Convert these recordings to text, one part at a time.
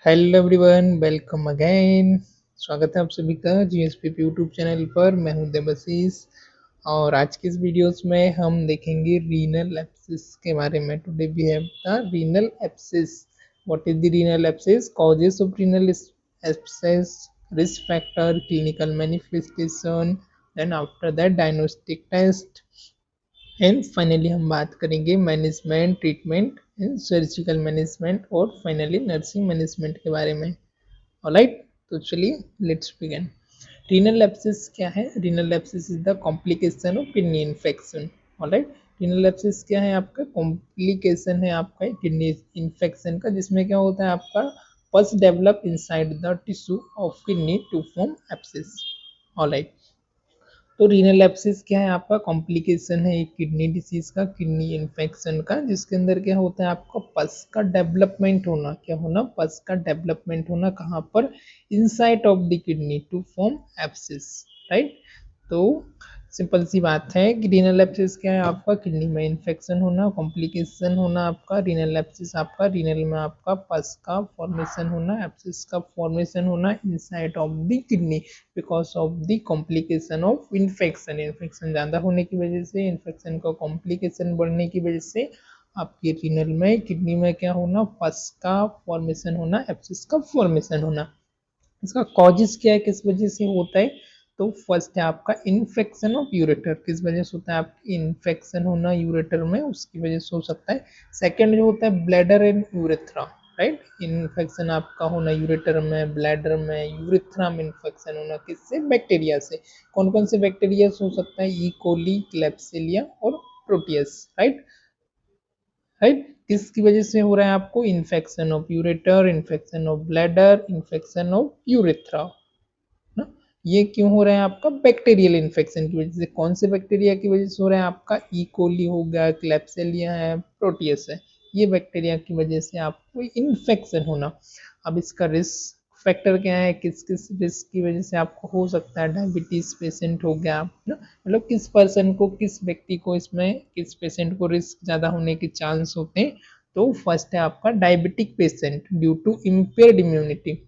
Hello everyone, welcome again. स्वागत है आप सभी का जीएसपी यूट्यूब चैनल पर। मैं हूं देवशीष और आज की इस वीडियोस में हम देखेंगे रीनल एब्सिस के बारे में। Today we have the renal abscess. What is the renal abscess? Causes of renal abscess, risk factor, clinical manifestation, then after that diagnostic test and finally हम बात करेंगे management, treatment and surgical management और finally nursing management के बारे में। Alright, तो चलिए let's begin. Renal abscess क्या है? Renal abscess is the complication of kidney infection. Alright, renal abscess क्या है? आपका कॉम्प्लिकेशन है आपका किडनी इन्फेक्शन का, जिसमें क्या होता है आपका pus develop inside the tissue of kidney to form abscess. Alright, तो रीनल एब्सिस क्या है? आपका कॉम्प्लिकेशन है एक किडनी डिसीज का, किडनी इन्फेक्शन का, जिसके अंदर क्या होता है आपका पस का डेवलपमेंट होना। क्या होना? पस का डेवलपमेंट होना। कहाँ पर? Inside of the kidney to form abscess. Right, तो सिंपल सी बात है कि रीनल एब्सिस क्या है? आपका किडनी में इन्फेक्शन होना, कॉम्प्लिकेशन होना आपका रीनल एब्सिस, आपका रीनल में आपका पस का फॉर्मेशन होना, एब्सिस का फॉर्मेशन होना inside of the kidney because of the complication of infection. Infection ज़्यादा होने की वजह से, इन्फेक्शन का कॉम्प्लिकेशन बढ़ने की वजह से आपके रीनल में, किडनी में क्या होना? पस का फॉर्मेशन होना, एब्सिस का फॉर्मेशन होना। इसका कॉजेस क्या है, किस वजह से होता है? तो फर्स्ट है आपका इन्फेक्शन ऑफ यूरेटर। किस वजह से होता है? आपकी इन्फेक्शन होना यूरेटर में, उसकी वजह से हो सकता है। सेकंड जो होता है bladder and urethra. Right, infection आपका होना यूरेटर में, ब्लैडर में, यूरेथ्रा में इन्फेक्शन होना। किससे? बैक्टीरिया से। कौन कौन से बैक्टीरिया हो सकता है? ई कोली, क्लेब्सिलिया और प्रोटियस। राइट, राइट, किसकी वजह से हो रहा है आपको? Infection of ureter, infection of bladder, infection of urethra ना। ये क्यों हो रहा है आपका? बैक्टीरियल इन्फेक्शन की वजह से। कौन से बैक्टीरिया की वजह से हो रहा है आपका? ई कोली हो गया, क्लेब्सिलिया है, प्रोटियस है। ये बैक्टीरिया की वजह से आपको इन्फेक्शन होना। अब इसका रिस्क फैक्टर क्या है? किस किस रिस्क की वजह से आपको हो सकता है? डायबिटीज पेशेंट हो गया ना, मतलब किस पर्सन को, किस व्यक्ति को इसमें, किस पेशेंट को रिस्क ज़्यादा होने के चांस होते हैं? तो फर्स्ट है आपका diabetic patient due to impaired immunity.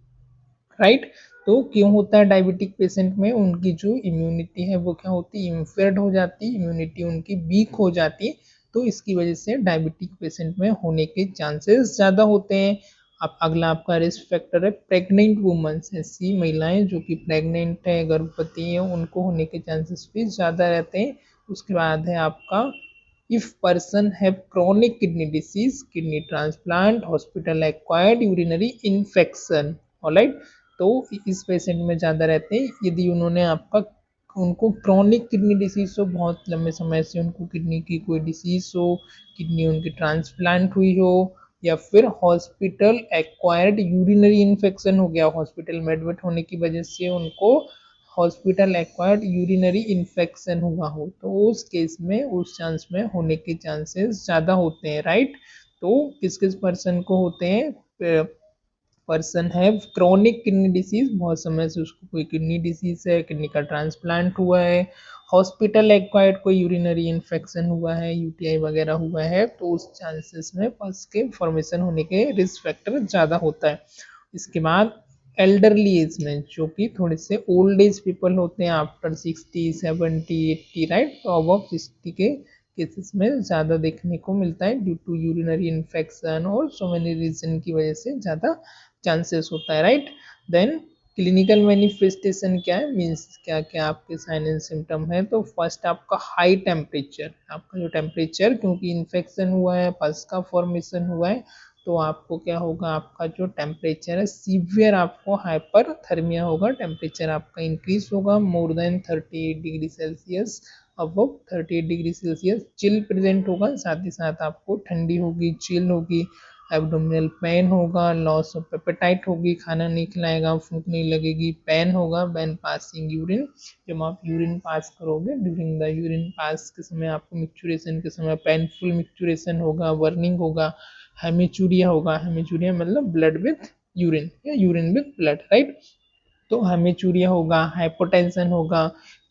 Right, तो क्यों होता है डायबिटिक पेशेंट में? उनकी जो इम्यूनिटी है वो क्या होती है? इम्पेयर्ड हो जाती है, इम्यूनिटी उनकी वीक हो जाती है। तो इसकी वजह से डायबिटिक पेशेंट में होने के चांसेस ज़्यादा होते हैं। अब अगला आपका रिस्क फैक्टर है प्रेग्नेंट वुमेन्स। ऐसी महिलाएं जो कि प्रेग्नेंट है, गर्भवती है, उनको होने के चांसेस भी ज़्यादा रहते हैं। उसके बाद है आपका if person have chronic kidney disease, kidney transplant, hospital acquired urinary infection. Alright, तो इस पेशेंट में ज़्यादा रहते हैं यदि उन्होंने आपका, उनको क्रॉनिक किडनी डिसीज हो, बहुत लंबे समय से उनको किडनी की कोई डिसीज हो, किडनी उनकी ट्रांसप्लांट हुई हो, या फिर हॉस्पिटल एक्वायर्ड यूरिनरी इन्फेक्शन हो गया, हॉस्पिटल में एडमिट होने की वजह से उनको हॉस्पिटल एक्वायर्ड यूरिनरी इन्फेक्शन हुआ हो, तो उस केस में, उस चांस में होने के चांसेस ज़्यादा होते हैं। राइट, तो किस किस पर्सन को होते हैं? पर्सन है क्रॉनिक किडनी डिसीज, बहुत समय से उसको कोई किडनी डिसीज है, किडनी का ट्रांसप्लांट हुआ है, हॉस्पिटल एक्वायर्ड कोई यूरिनरी इन्फेक्शन हुआ है, यूटीआई वगैरह हुआ है, तो उस चांसेस में पस के फॉर्मेशन होने के रिस्क फैक्टर ज़्यादा होता है। इसके बाद एल्डरली एज में, जो कि थोड़े से ओल्ड एज पीपल होते हैं, आफ्टर 60, 70, 80, राइट, तो अबव 60 के केसेस में ज़्यादा देखने को मिलता है ड्यू टू यूरिनरी इन्फेक्शन और सो मेनी रीजन की वजह से ज़्यादा चांसेस होता है। राइट, देन क्लिनिकल मैनिफेस्टेशन क्या है? मीन्स क्या क्या आपके साइन एंड सिम्टम है? तो फर्स्ट आपका हाई टेम्परेचर, आपका जो टेम्परेचर, क्योंकि इन्फेक्शन हुआ है, पस का फॉर्मेशन हुआ है, तो आपको क्या होगा? आपका जो टेम्परेचर है सीवियर, आपको हाइपरथर्मिया होगा, टेम्परेचर आपका इंक्रीज होगा more than 38 degree Celsius, above 38 degree Celsius. Chill present होगा, साथ ही साथ आपको ठंडी होगी, चिल होगी, एब्डोमिनल पेन होगा, लॉस ऑफ एपेटाइट होगी, खाना नहीं खिलाएगा, भूख नहीं लगेगी, पेन होगा व्हेन पासिंग यूरिन, जब आप यूरिन पास करोगे, ड्यूरिंग द यूरिन पास के समय आपको मिक्चुरेशन के समय पेनफुल मिक्चुरेशन होगा, वर्निंग होगा, हेमिचूरिया होगा। हेमिचूरिया मतलब ब्लड विथ यूरिन या यूरिन विथ ब्लड। राइट, तो हेमिचूरिया होगा, हाइपोटेंशन होगा,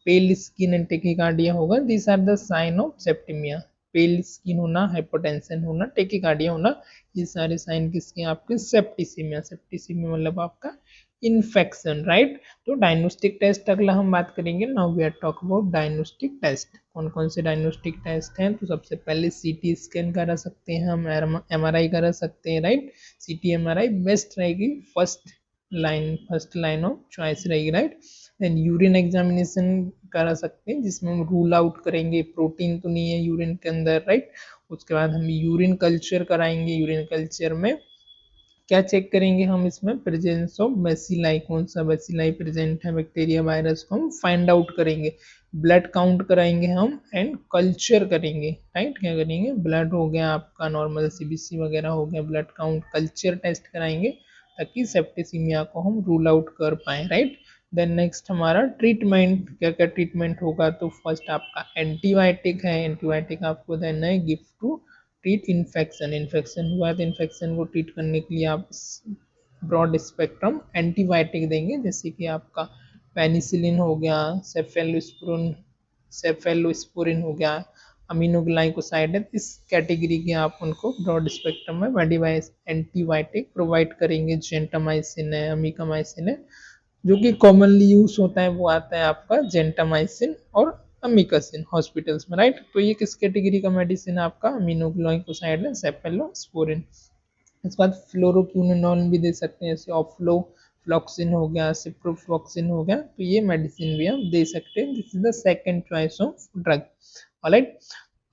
पेल स्किन एंड टेकिकार्डिया होगा। This are the sign of septicemia. Pale skin होना, हाइपोटेंशन होना, टेकिकार्डिया होना, ये सारे साइन किसके आपके सेप्टिसीमिया। सेप्टिसीमिया मतलब आपका इन्फेक्शन, राइट। तो डायग्नोस्टिक टेस्ट अगला हम बात करेंगे। Now we are talk about diagnostic test. कौन कौन से डायग्नोस्टिक टेस्ट हैं? तो सबसे पहले सीटी स्कैन करा सकते हैं हम, एमआरआई करा सकते हैं, राइट। सीटी एमआरआई बेस्ट रहेगी, फर्स्ट लाइन ऑफ चॉइस रहेगी, राइट। देन यूरिन एग्जामिनेशन करा सकते हैं, जिसमें हम रूल आउट करेंगे प्रोटीन तो नहीं है यूरिन के अंदर, राइट। उसके बाद हम यूरिन कल्चर कराएंगे। यूरिन कल्चर में क्या चेक करेंगे हम? इसमें प्रेजेंस ऑफ बेसिलाई, कौन सा बेसिलाई प्रेजेंट है, बैक्टीरिया वायरस को हम फाइंड आउट करेंगे। ब्लड काउंट कराएंगे हम एंड कल्चर करेंगे, राइट। क्या करेंगे? ब्लड हो गया आपका नॉर्मल, सीबीसी वगैरह हो गया, ब्लड काउंट, कल्चर टेस्ट कराएंगे ताकि सेप्टिसीमिया को हम रूल आउट कर पाए, राइट। देन नेक्स्ट हमारा ट्रीटमेंट, क्या क्या ट्रीटमेंट होगा? तो फर्स्ट आपका एंटीबायोटिक है, एंटीबायोटिक आपको देना है give to treat infection. Infection हुआ तो इन्फेक्शन को ट्रीट करने के लिए आप ब्रॉड स्पेक्ट्रम एंटीबायोटिक देंगे, जैसे कि आपका पेनिसिलिन हो गया, सेफेलोस्पोरिन हो गया, अमीनोग्लाइकोसाइड है। इस कैटेगरी के आप उनको ब्रॉड स्पेक्ट्रम में मेडिवाइस एंटीबायोटिक प्रोवाइड करेंगे। जेंटामाइसिन है, अमीकामाइसिन है, जो कि कॉमनली यूज होता है वो आता है आपका जेंटामाइसिन और अमिकासिन हॉस्पिटल्स में, राइट। तो ये किस कैटेगरी का मेडिसिन है आपका? अमीनोग्लाइकोसाइड है, सेफेलोस्पोरिन। इसके बाद फ्लोरोक्विनोन भी दे सकते हैं, जैसे ऑफ्लो फ्लॉक्सिन हो गया, सिप्रोफ्लॉक्सिन हो गया, तो ये मेडिसिन भी हम दे सकते हैं। This is the second choice of drug, alright.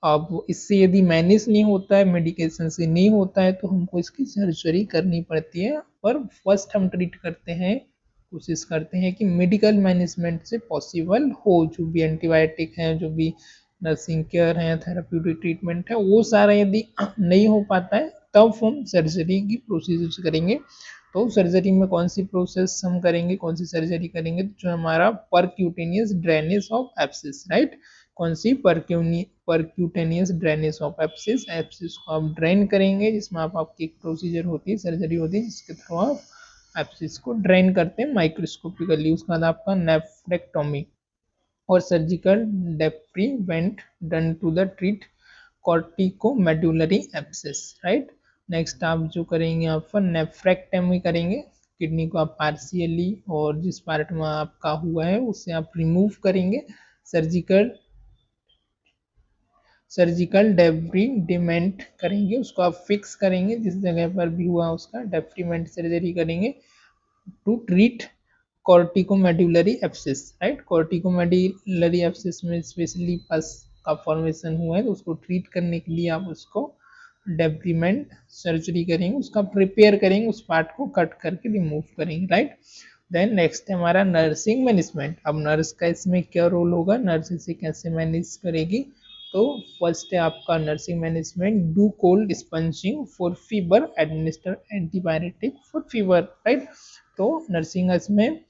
अब इससे यदि मैनेज नहीं होता है, मेडिकेशन से नहीं होता है, तो हमको इसकी सर्जरी करनी पड़ती है। पर फर्स्ट हम ट्रीट करते हैं, कोशिश करते हैं कि मेडिकल मैनेजमेंट से पॉसिबल हो। जो भी एंटीबायोटिक है, जो भी नर्सिंग केयर है, थेराप्यूटिक ट्रीटमेंट है, वो सारा यदि नहीं हो पाता है तब हम सर्जरी की प्रोसीजर करेंगे। तो सर्जरी में कौन सी प्रोसेस हम करेंगे, कौन सी सर्जरी करेंगे? जो हमारा percutaneous drainage of abscess, right. कौन सी? Percutaneous drainage of abscess. Abscess को आप ड्रेन करेंगे, जिसमें आपकी एक प्रोसीजर होती है, सर्जरी होती है, जिसके थ्रू आप एब्सिस को ड्रेन करते हैं माइक्रोस्कोपिकली। उसके बाद आपका नेफ्रेक्टोमी और surgical debridement done to the treat corticomedullary abscess, right. Next आप जो करेंगे, आप नेफ्रेक्टोमी करेंगे। किडनी को आप पार्शियली और जिस पार्ट में आपका हुआ है उसे आप रिमूव करेंगे। सर्जिकल डेब्रीमेंट करेंगे, उसको आप फिक्स करेंगे, जिस जगह पर भी हुआ उसका डेब्रीमेंट सर्जरी करेंगे to treat corticomedullary abscess, right. Corticomedullary abscess में स्पेशली पस का फॉर्मेशन हुआ है, तो उसको ट्रीट करने के लिए आप उसको डेब्रीमेंट सर्जरी करेंगे, उसका प्रिपेयर करेंगे, उस पार्ट को कट करके रिमूव करेंगे, राइट। देन नेक्स्ट है हमारा नर्सिंग मैनेजमेंट। अब नर्स का इसमें क्या रोल होगा, नर्स इसे कैसे मैनेज करेगी? तो फर्स्ट है आपका nursing management, do cold spongin for fever, administer antibiotic for fever, right. तो नर्सिंग इसमें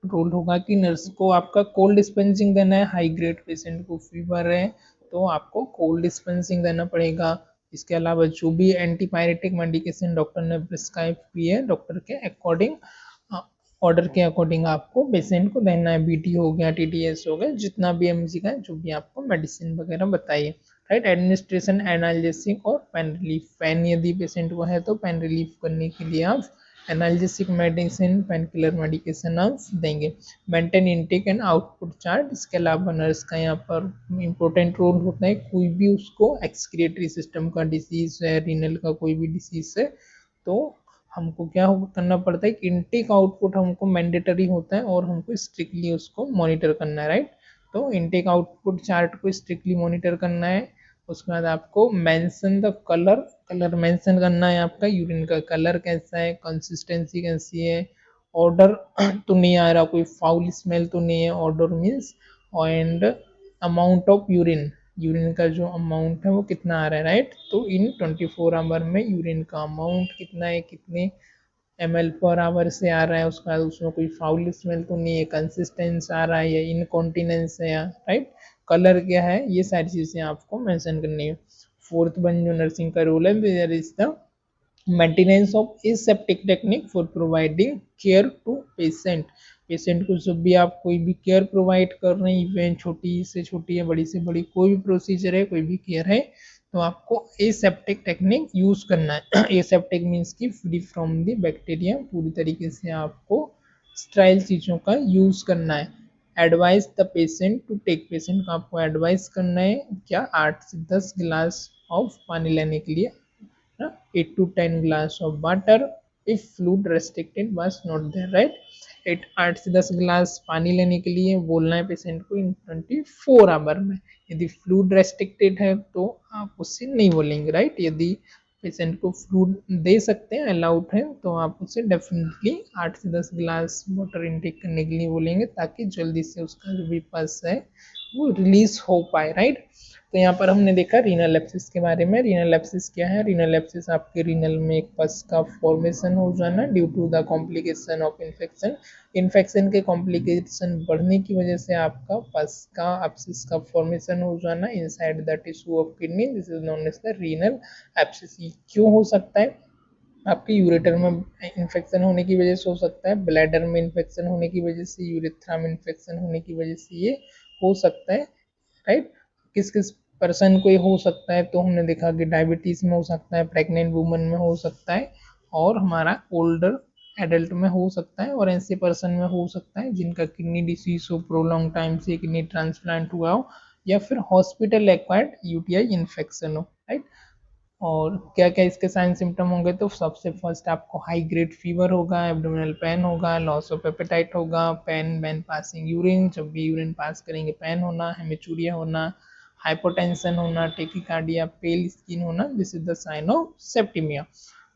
रोल होगा कि नर्स को आपका कोल्ड स्पंजिंग देना है। हाई ग्रेड पेशेंट को फीवर है तो आपको कोल्ड स्पंजिंग देना पड़ेगा। इसके अलावा जो भी एंटीबायोटिक मेडिकेशन डॉक्टर ने प्रिस्क्राइब की है, डॉक्टर के अकॉर्डिंग, ऑर्डर के अकॉर्डिंग आपको पेशेंट को देना है। बीटी हो गया, टीटीएस हो गया, जितना भी एमजी का है, जो भी आपको मेडिसिन वगैरह बताइए, राइट। एडमिनिस्ट्रेशन, एनाल्जेसिक और पेन रिलीफ। पेन यदि पेशेंट को है तो पेन रिलीफ करने के लिए आप analgesic medicine, pain killer medication आप देंगे। Maintain intake and output chart. इसके अलावा नर्स का यहाँ पर इंपॉर्टेंट रोल होता है, कोई भी उसको एक्सक्रिएटरी सिस्टम का डिसीज है, रीनल का कोई भी डिसीज है, तो हमको क्या करना पड़ता है कि इनटेक आउटपुट हमको मैंडेटरी होता है और हमको स्ट्रिक्टली उसको मॉनिटर करना है, राइट। तो इनटेक आउटपुट चार्ट को स्ट्रिक्टली मॉनिटर करना है। उसके बाद आपको मेंशन द कलर मेंशन करना है, आपका यूरिन का कलर कैसा है, कंसिस्टेंसी कैसी है, ऑर्डर तो नहीं आ रहा, कोई फाउल स्मेल तो नहीं है, order means, and amount of urine का जो अमाउंट है वो कितना आ रहा है, राइट। तो इन 24 आवर में यूरिन का अमाउंट कितना है, कितने ml पर आवर से आ रहा है, उसका उसमें कोई फाउल स्मेल तो नहीं है, कंसिस्टेंस आ रहा है या इनकॉन्टिनेंस है, या राइट, कलर क्या है, ये सारी चीज़ें आपको मेंशन करनी है। फोर्थ वन जो नर्सिंग का रोल है, there is the maintenance of aseptic technique for providing care to patient. Patient को जब भी आप कोई भी केयर प्रोवाइड कर रहे हैं, इवन छोटी से छोटी या बड़ी से बड़ी कोई भी प्रोसीजर है, कोई भी केयर है, तो आपको एसेप्टिक टेक्निक यूज करना है। एसेप्टिक मीन्स की फ्री फ्रॉम द बैक्टीरिया, पूरी तरीके से आपको स्टराइल चीज़ों का यूज करना है। Advice the patient to take, patient को आपको एडवाइस करना है क्या, 8 से 10 गिलास ऑफ पानी लेने के लिए, 8 to 10 glass of water if fluid restricted was not there, right. 8 से 10 गिलास पानी लेने के लिए बोलना है पेशेंट को इन 24 आवर में। यदि फ्लूड रेस्ट्रिक्टेड है तो आप उससे नहीं बोलेंगे, राइट। यदि पेशेंट को फ्लूड दे सकते हैं, अलाउड है, तो आप उससे डेफिनेटली 8 से 10 गिलास वाटर इनटेक करने के लिए बोलेंगे, ताकि जल्दी से उसका जो भी पस है वो रिलीज हो पाए, राइट। तो यहाँ पर हमने देखा रीनल एब्सिस के बारे में। रीनल एब्सिस क्या है? रीनल एब्सिस आपके रीनल में एक पस का फॉर्मेशन हो जाना due to the complication of infection. Infection के कॉम्प्लिकेशन बढ़ने की वजह से आपका पस का एब्सिस का फॉर्मेशन हो जाना inside the tissue of kidney, this is known as the renal abscess. क्यों हो सकता है? आपके यूरेटर में इन्फेक्शन होने की वजह से हो सकता है, ब्लैडर में इन्फेक्शन होने की वजह से, यूरेथ्रा में इन्फेक्शन होने की वजह से ये हो सकता है, राइट। किस किस पर्सन को ये हो सकता है? तो हमने देखा कि डायबिटीज़ में हो सकता है, प्रेग्नेंट वुमन में हो सकता है, और हमारा ओल्डर एडल्ट में हो सकता है, और ऐसे पर्सन में हो सकता है जिनका किडनी डिसीज हो, प्रोलॉन्ग टाइम से किडनी ट्रांसप्लांट हुआ हो, या फिर हॉस्पिटल एक्वायर्ड यूटीआई इन्फेक्शन हो, राइट। और क्या क्या इसके साइन सिम्टम होंगे? तो सबसे फर्स्ट आपको हाई ग्रेड फीवर होगा, एब्डोमिनल पेन होगा, लॉस ऑफ एपेटाइट होगा, पेन व्हेन पासिंग यूरिन, जब भी यूरिन पास करेंगे पेन होना, हेमेचूरिया होना, हाइपोटेंशन होना, टेकिकार्डिया, पेल स्किन होना, this is the sign of septicemia.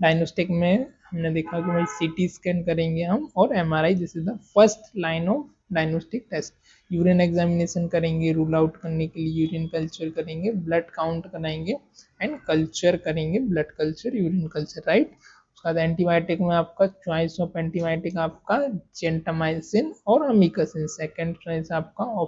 Diagnostic में हमने देखा कि भाई सीटी स्कैन करेंगे हम, और MRI, this is the first line of diagnostic test. Urine examination करेंगे, रूल आउट करने के लिए यूरिन कल्चर करेंगे, ब्लड काउंट कराएंगे, एंड कल्चर करेंगे, blood culture, urine culture, right. उसके बाद एंटीबायोटिक में आपका चॉइस ऑफ एंटीबायोटिक आपका जेंटामाइसिन और अमिकसिन, सेकेंड चॉइस आपका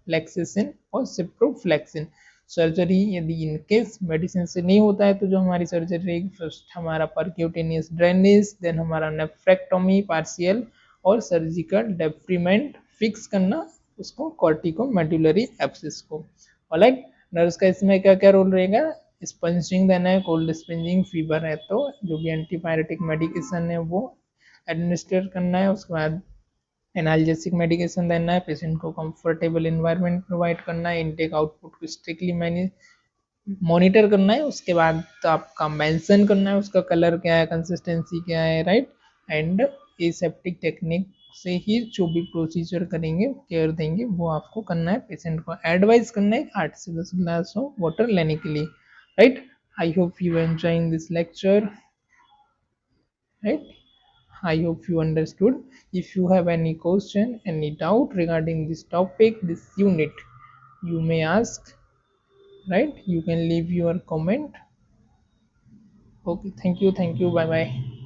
फ्लेक्सिसिन और सिप्रोफ्लेक्सिन। सर्जरी यदि इनकेस मेडिसिन से नहीं होता है तो जो हमारी सर्जरी रहेगी, फर्स्ट हमारा परक्यूटेनियस ड्रेनेज, देन हमारा नेफ्रेक्टोमी पार्शियल, और सर्जिकल डेफ्रीमेंट फिक्स करना उसको कॉर्टिकोमेडुलरी एब्सिस को। ऑलराइट, नर्स का इसमें क्या क्या रोल रहेगा? स्पंजिंग देना है, कोल्ड स्पंजिंग, फीवर है तो जो भी एंटीबायोटिक मेडिकेशन है वो एडमिनिस्टर करना है। उसके बाद एनाल्जेसिक मेडिकेशन देना है, पेशेंट को कंफर्टेबल इन्वायरमेंट प्रोवाइड करना है, इनटेक आउटपुट को स्ट्रिक्टली मैनेज मॉनिटर करना है। उसके बाद तो आपका मेंशन करना है उसका कलर क्या है, कंसिस्टेंसी क्या है, राइट। एंड एसेप्टिक टेक्निक से ही जो भी प्रोसीजर करेंगे, केयर देंगे, वो आपको करना है। पेशेंट को एडवाइस करना है 8 से 10 ग्लास ऑफ वाटर लेने के लिए, right. I hope you enjoying this lecture, right? I hope you understood. If you have any question, any doubt regarding this topic, this unit, you may ask, right? You can leave your comment. Okay, thank you, bye bye.